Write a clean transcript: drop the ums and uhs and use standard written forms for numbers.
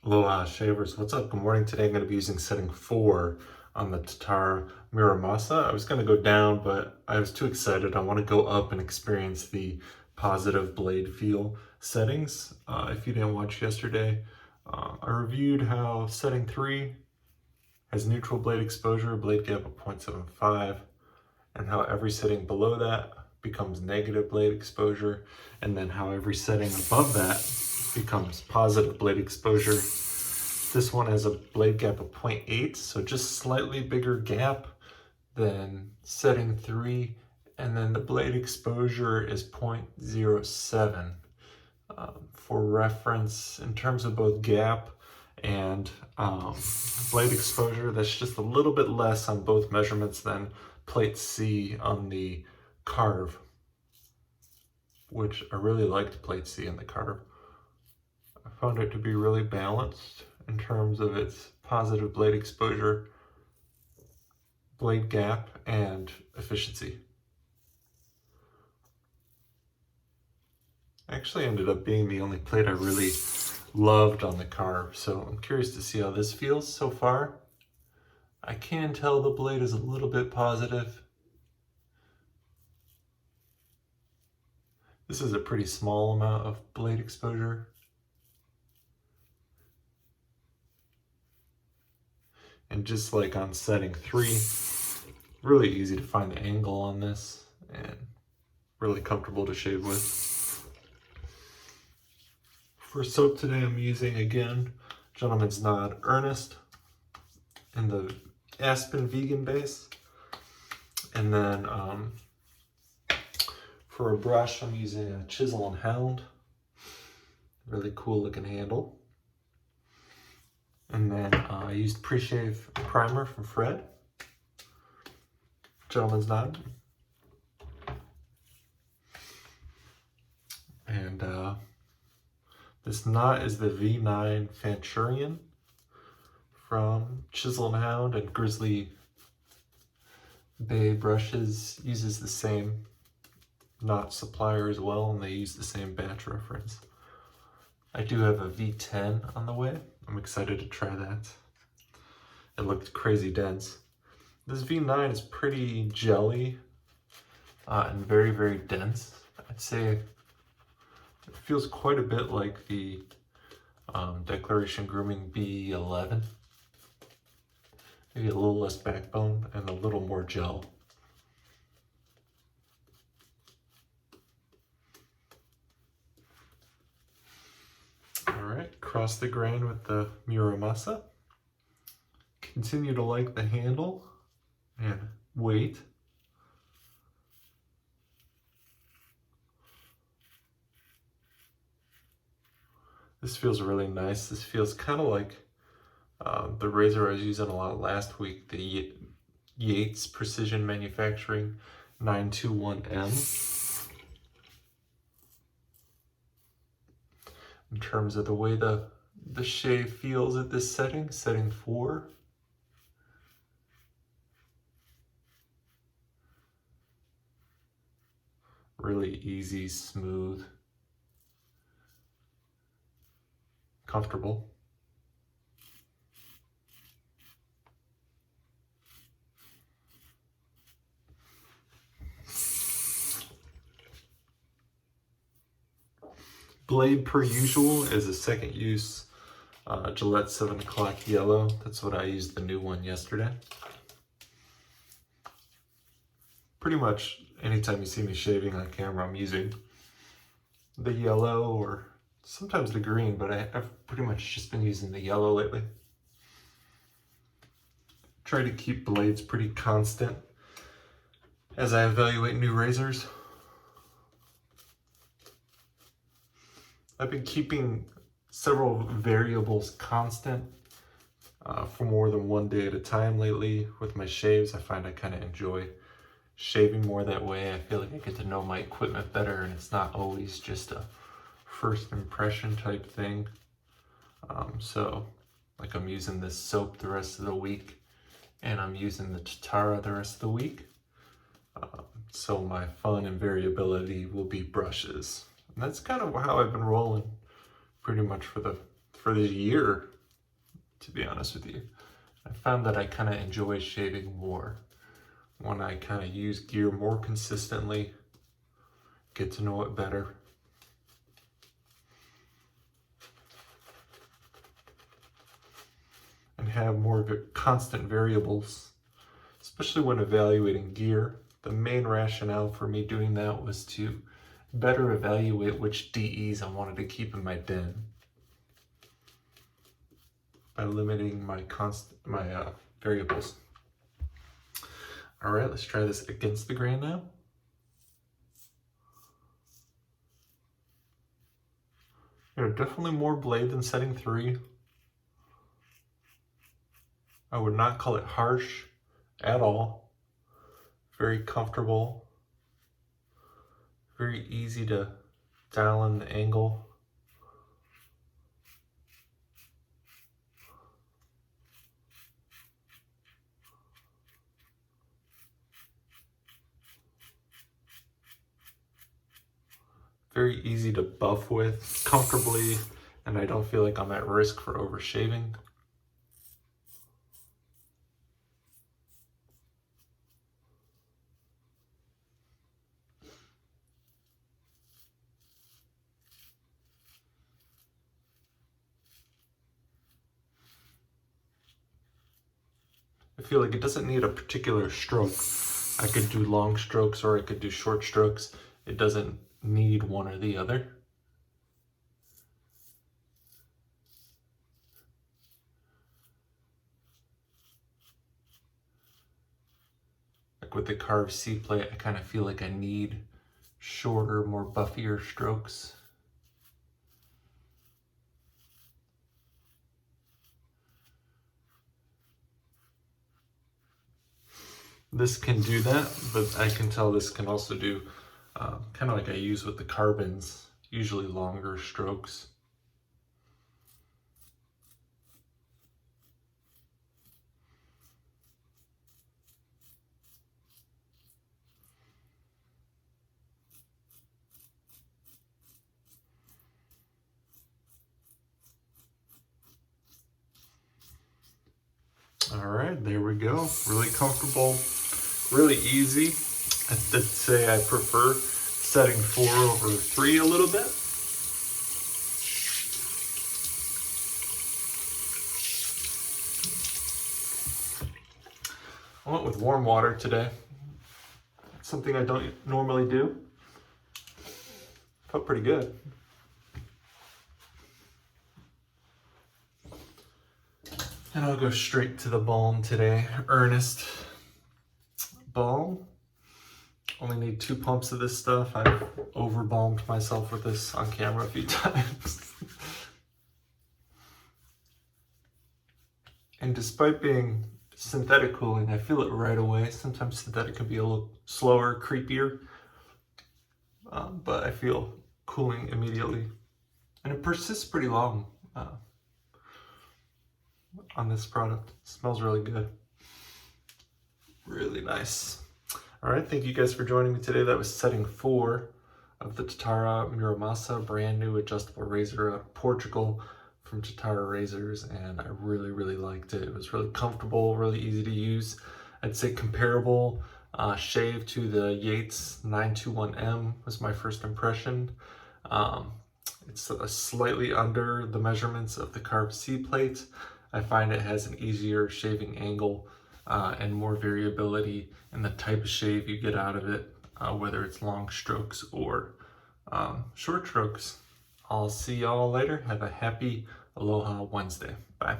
Aloha shavers, what's up? Good morning. Today I'm going to be using setting 4 on the Tatara Muramasa. I was going to go down, but I was too excited. I want to go up and experience the positive blade feel settings. If you didn't watch yesterday, I reviewed how setting 3 has neutral blade exposure, blade gap of 0.75, and how every setting below that becomes negative blade exposure, and then how every setting above that becomes positive blade exposure. This one has a blade gap of 0.8, so just slightly bigger gap than setting 3, and then the blade exposure is 0.07. For reference, in terms of both gap and blade exposure, that's just a little bit less on both measurements than plate C on the carve, which I really liked plate C in the carve. I found it to be really balanced in terms of its positive blade exposure, blade gap, and efficiency. Actually ended up being the only plate I really loved on the carve, so I'm curious to see how this feels so far. I can tell the blade is a little bit positive. This is a pretty small amount of blade exposure. And just like on setting 3, really easy to find the angle on this and really comfortable to shave with. For soap today, I'm using, again, Gentleman's Nod Earnest in the Aspen Vegan base. And then for a brush, I'm using a Chisel and Hound. Really cool looking handle. And then I used Pre-Shave Primer from Fred. Gentleman's Nod. And this knot is the V9 Fanturian from Chisel and Hound, and Grizzly Bay Brushes uses the same knot supplier as well, and they use the same batch reference. I do have a V10 on the way. I'm excited to try that. It looked crazy dense. This V9 is pretty jelly and very, very dense. I'd say it feels quite a bit like the Declaration Grooming B11. Maybe a little less backbone and a little more gel. Alright, cross the grain with the Muramasa. Continue to like the handle and weight. This feels really nice. This feels kind of like the razor I was using a lot last week, the Yates Precision Manufacturing 921M. In terms of the way the shave feels at this setting, setting 4. Really easy, smooth, comfortable. Blade per usual is a second use Gillette 7 o'clock yellow. That's what I used the new one yesterday. Pretty much anytime you see me shaving on camera, I'm using the yellow or sometimes the green, but I've pretty much just been using the yellow lately. Try to keep blades pretty constant as I evaluate new razors. I've been keeping several variables constant for more than one day at a time lately with my shaves. I find I kind of enjoy shaving more that way. I feel like I get to know my equipment better, and it's not always just a first impression type thing. So like I'm using this soap the rest of the week, and I'm using the Tatara the rest of the week. So my fun and variability will be brushes. And that's kind of how I've been rolling pretty much for the year. to be honest with you. I found that I kind of enjoy shaving more when I kind of use gear more consistently, get to know it better. And have more constant variables, especially when evaluating gear. The main rationale for me doing that was to better evaluate which DEs I wanted to keep in my den by limiting my variables. All right, let's try this against the grain now. Definitely more blade than setting 3. I would not call it harsh at all. Very comfortable. Very easy to dial in the angle. Very easy to buff with comfortably, and I don't feel like I'm at risk for overshaving. I feel like it doesn't need a particular stroke. I could do long strokes or I could do short strokes. It doesn't need one or the other. Like with the carved C-plate, I kind of feel like I need shorter, more buffier strokes. This can do that, but I can tell this can also do kind of like I use with the carbons, usually longer strokes. All right, there we go. Really comfortable, really easy. I did say I prefer setting 4 over 3 a little bit. I went with warm water today. Something I don't normally do. Felt pretty good. And I'll go straight to the balm today. Earnest balm. Only need 2 pumps of this stuff. I've over balmed myself with this on camera a few times. And despite being synthetic cooling, I feel it right away. Sometimes synthetic can be a little slower, creepier, but I feel cooling immediately. And it persists pretty long on this product. It smells really good. Really nice. All right, thank you guys for joining me today. That was setting 4 of the Tatara Muramasa, brand new adjustable razor out of Portugal from Tatara Razors, and I really, really liked it. It was really comfortable, really easy to use. I'd say comparable shave to the Yates 921M was my first impression. It's slightly under the measurements of the carved C-plate. I find it has an easier shaving angle and more variability in the type of shave you get out of it, whether it's long strokes or short strokes. I'll see y'all later. Have a happy Aloha Wednesday. Bye.